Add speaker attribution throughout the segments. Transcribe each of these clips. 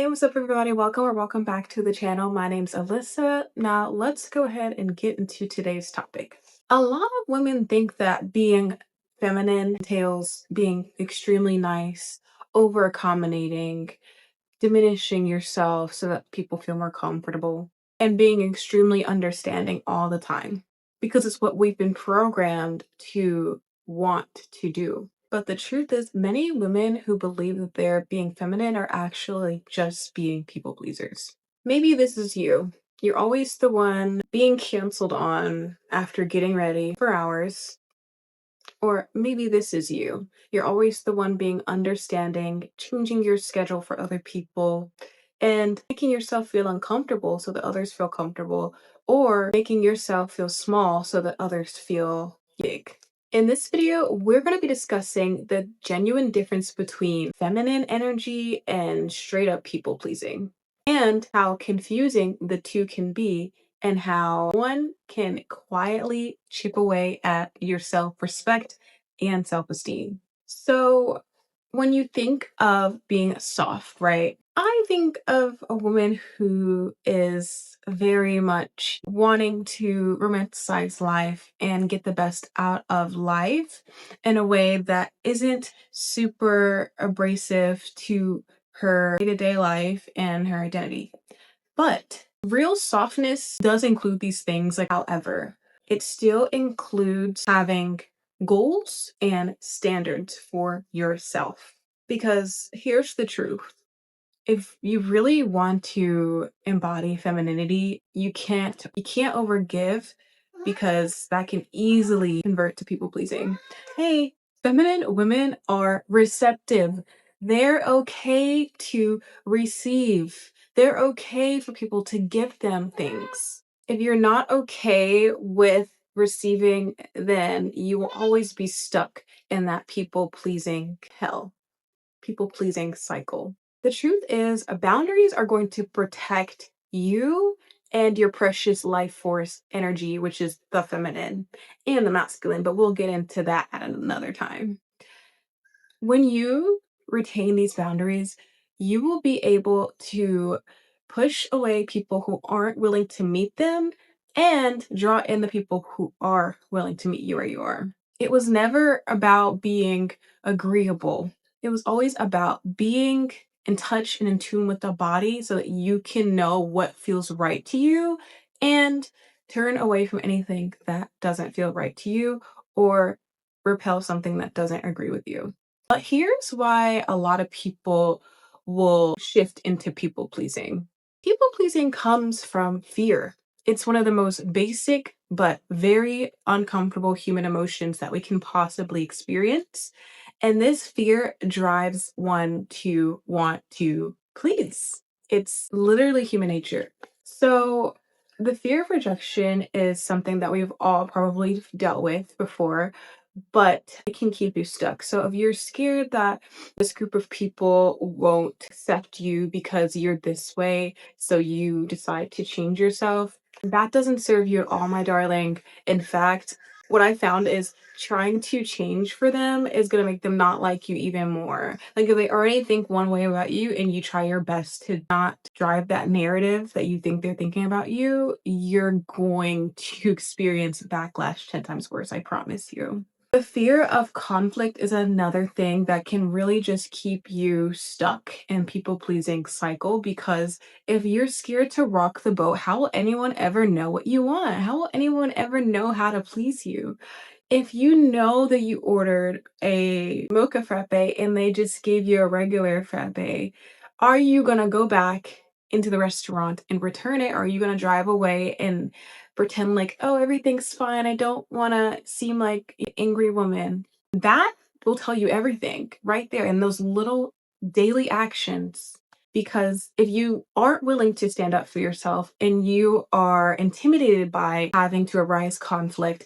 Speaker 1: what's up everybody? Welcome or welcome back to the channel. My name's Alyssa. Now let's go ahead and get into today's topic. A lot of women think that being feminine entails being extremely nice, over accommodating, diminishing yourself so that people feel more comfortable, and being extremely understanding all the time because it's what we've been programmed to want to do. But the truth is, many women who believe that they're being feminine are actually just being people pleasers. Maybe this is you. You're always the one being canceled on after getting ready for hours. Or maybe this is you. You're always the one being understanding, changing your schedule for other people, and making yourself feel uncomfortable so that others feel comfortable, or making yourself feel small so that others feel big. In this video, we're going to be discussing the genuine difference between feminine energy and straight up people pleasing, and how confusing the two can be, and how one can quietly chip away at your self-respect and self-esteem. So, when you think of being soft, right? I think of a woman who is very much wanting to romanticize life and get the best out of life in a way that isn't super abrasive to her day-to-day life and her identity. But real softness does include these things, however, it still includes having goals and standards for yourself. Because here's the truth. If you really want to embody femininity, you can't overgive because that can easily convert to people pleasing. Hey, feminine women are receptive. They're okay to receive. They're okay for people to give them things. If you're not okay with receiving, then you will always be stuck in that people pleasing hell, people pleasing cycle. The truth is, boundaries are going to protect you and your precious life force energy, which is the feminine and the masculine, but we'll get into that at another time. When you retain these boundaries, you will be able to push away people who aren't willing to meet them and draw in the people who are willing to meet you where you are. It was never about being agreeable. It was always about being in touch and in tune with the body so that you can know what feels right to you and turn away from anything that doesn't feel right to you or repel something that doesn't agree with you. But here's why a lot of people will shift into people pleasing. People pleasing comes from fear. It's one of the most basic but very uncomfortable human emotions that we can possibly experience. And this fear drives one to want to please. It's literally human nature. So, the fear of rejection is something that we've all probably dealt with before, but it can keep you stuck. So if you're scared that this group of people won't accept you because you're this way, so you decide to change yourself, that doesn't serve you at all, my darling. In fact, what I found is trying to change for them is going to make them not like you even more. Like if they already think one way about you and you try your best to not drive that narrative that you think they're thinking about you, you're going to experience backlash 10 times worse, I promise you. The fear of conflict is another thing that can really just keep you stuck in people-pleasing cycle, because if you're scared to rock the boat, how will anyone ever know what you want? How will anyone ever know how to please you? If you know that you ordered a mocha frappe and they just gave you a regular frappe, are you gonna go back into the restaurant and return it? Or are you gonna drive away and pretend like, oh, everything's fine, I don't wanna seem like an angry woman? That will tell you everything right there in those little daily actions. Because if you aren't willing to stand up for yourself and you are intimidated by having to arise conflict,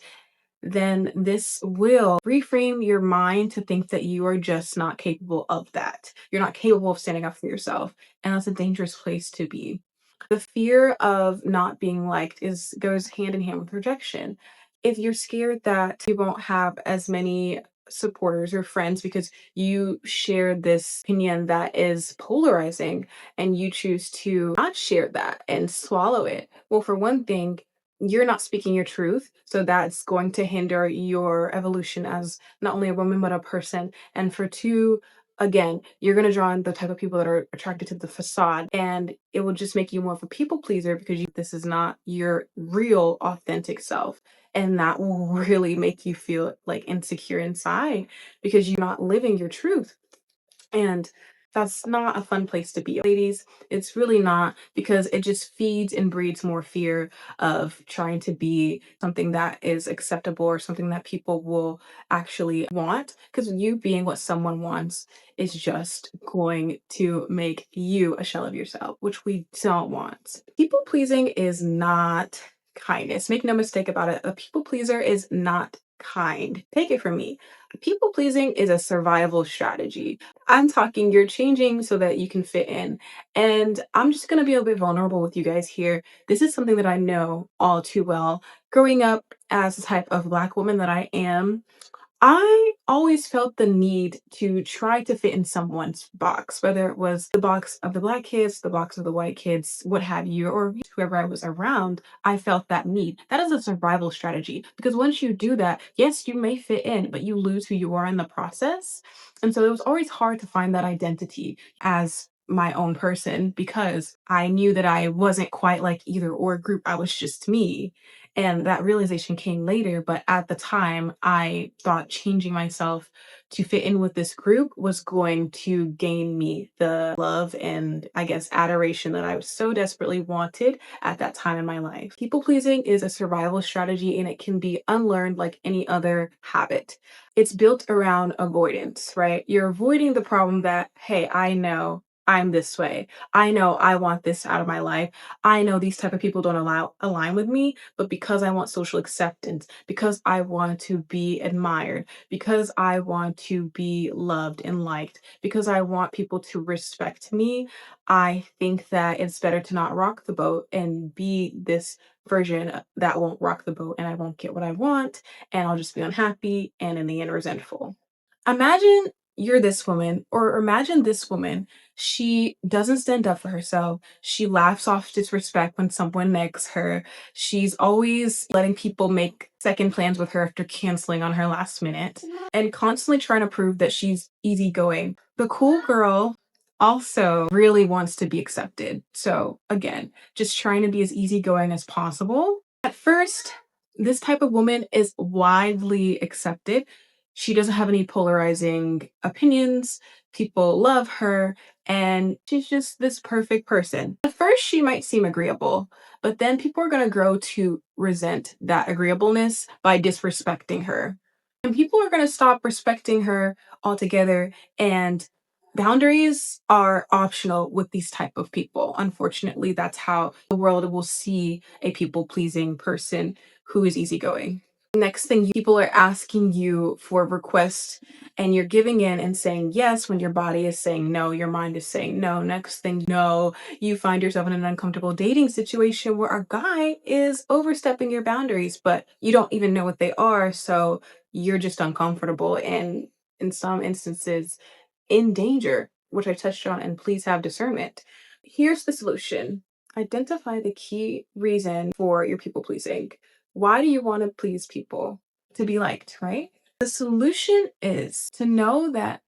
Speaker 1: then this will reframe your mind to think that you are just not capable of that. You're not capable of standing up for yourself. And that's a dangerous place to be. The fear of not being liked goes hand in hand with rejection. If you're scared that you won't have as many supporters or friends because you share this opinion that is polarizing and you choose to not share that and swallow it. Well, for one thing, you're not speaking your truth. So that's going to hinder your evolution as not only a woman, but a person. And for two, again, you're going to draw in the type of people that are attracted to the facade, and it will just make you more of a people pleaser because this is not your real, authentic self. And that will really make you feel like insecure inside because you're not living your truth. And that's not a fun place to be, ladies. It's really not, because it just feeds and breeds more fear of trying to be something that is acceptable or something that people will actually want. Because you being what someone wants is just going to make you a shell of yourself, which we don't want. People pleasing is not kindness. Make no mistake about it. A people pleaser is not kind. Take it from me. People pleasing is a survival strategy. I'm talking you're changing so that you can fit in. And I'm just going to be a bit vulnerable with you guys here. This is something that I know all too well. Growing up as the type of Black woman that I am, I always felt the need to try to fit in someone's box, whether it was the box of the Black kids, the box of the white kids, what have you, or whoever I was around. I felt that need. That is a survival strategy because once you do that, yes, you may fit in, but you lose who you are in the process. And so it was always hard to find that identity as my own person because I knew that I wasn't quite like either or group. I was just me. And that realization came later, but at the time, I thought changing myself to fit in with this group was going to gain me the love and, I guess, adoration that I so desperately wanted at that time in my life. People pleasing is a survival strategy and it can be unlearned like any other habit. It's built around avoidance, right? You're avoiding the problem that, hey, I know I'm this way. I know I want this out of my life. I know these type of people don't align with me, but because I want social acceptance, because I want to be admired, because I want to be loved and liked, because I want people to respect me, I think that it's better to not rock the boat and be this version that won't rock the boat and I won't get what I want and I'll just be unhappy and in the end resentful. Imagine you're this woman, or imagine this woman. She doesn't stand up for herself. She laughs off disrespect when someone negs her. She's always letting people make second plans with her after canceling on her last minute and constantly trying to prove that she's easygoing. The cool girl also really wants to be accepted. So, again, just trying to be as easygoing as possible. At first, this type of woman is widely accepted. She doesn't have any polarizing opinions. People love her, and she's just this perfect person. At first, she might seem agreeable, but then people are going to grow to resent that agreeableness by disrespecting her. And people are going to stop respecting her altogether, and boundaries are optional with these type of people. Unfortunately, that's how the world will see a people-pleasing person who is easygoing. Next thing, people are asking you for requests and you're giving in and saying yes when your body is saying no, your mind is saying no. Next thing, no, you find yourself in an uncomfortable dating situation where a guy is overstepping your boundaries, but you don't even know what they are. So you're just uncomfortable and in some instances in danger, which I touched on, and please have discernment. Here's the solution. Identify the key reason for your people pleasing. Why do you want to please people? To be liked, right? The solution is to know that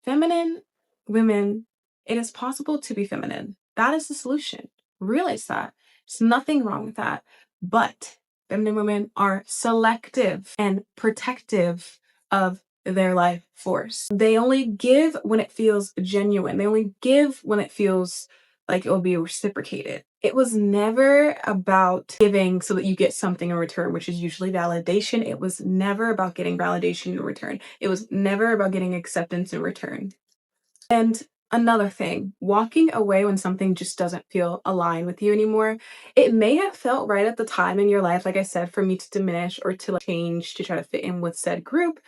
Speaker 1: feminine women, it is possible to be feminine. That is the solution. Realize that. There's nothing wrong with that. But feminine women are selective and protective of their life force. They only give when it feels genuine. They only give when it feels like it will be reciprocated. It was never about giving so that you get something in return, which is usually validation. It was never about getting validation in return. It was never about getting acceptance in return. And another thing, walking away when something just doesn't feel aligned with you anymore. It may have felt right at the time in your life, like I said, for me to diminish or to change to try to fit in with said group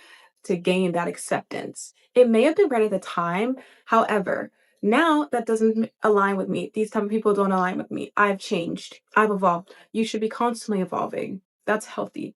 Speaker 1: to gain that acceptance. It may have been right at the time. However, now that doesn't align with me. These type of people don't align with me. I've changed. I've evolved. You should be constantly evolving. That's healthy.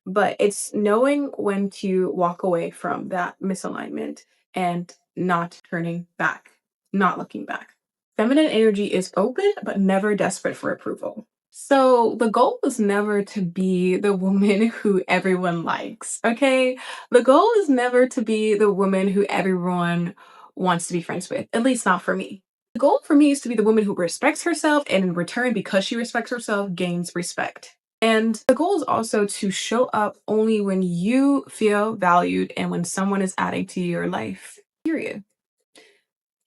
Speaker 1: but it's knowing when to walk away from that misalignment and not turning back, not looking back. Feminine energy is open, but never desperate for approval. So the goal is never to be the woman who everyone likes, okay? The goal is never to be the woman who everyone wants to be friends with, at least not for me. The goal for me is to be the woman who respects herself and in return, because she respects herself, gains respect. And the goal is also to show up only when you feel valued and when someone is adding to your life, period.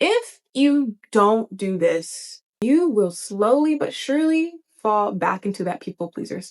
Speaker 1: If you don't do this, you will slowly but surely fall back into that people pleaser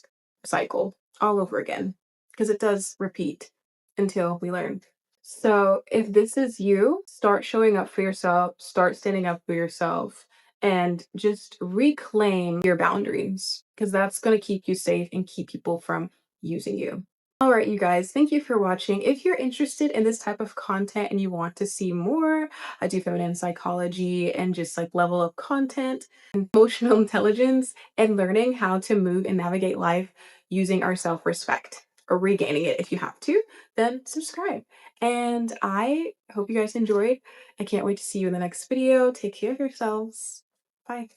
Speaker 1: cycle all over again, because it does repeat until we learn. So if this is you, start showing up for yourself, start standing up for yourself, and just reclaim your boundaries, because that's going to keep you safe and keep people from using you. All right, you guys, thank you for watching. If you're interested in this type of content and you want to see more, I do feminine psychology and just like level of content, emotional intelligence, and learning how to move and navigate life using our self-respect, or regaining it if you have to, then subscribe. And I hope you guys enjoyed. I can't wait to see you in the next video. Take care of yourselves. Bye.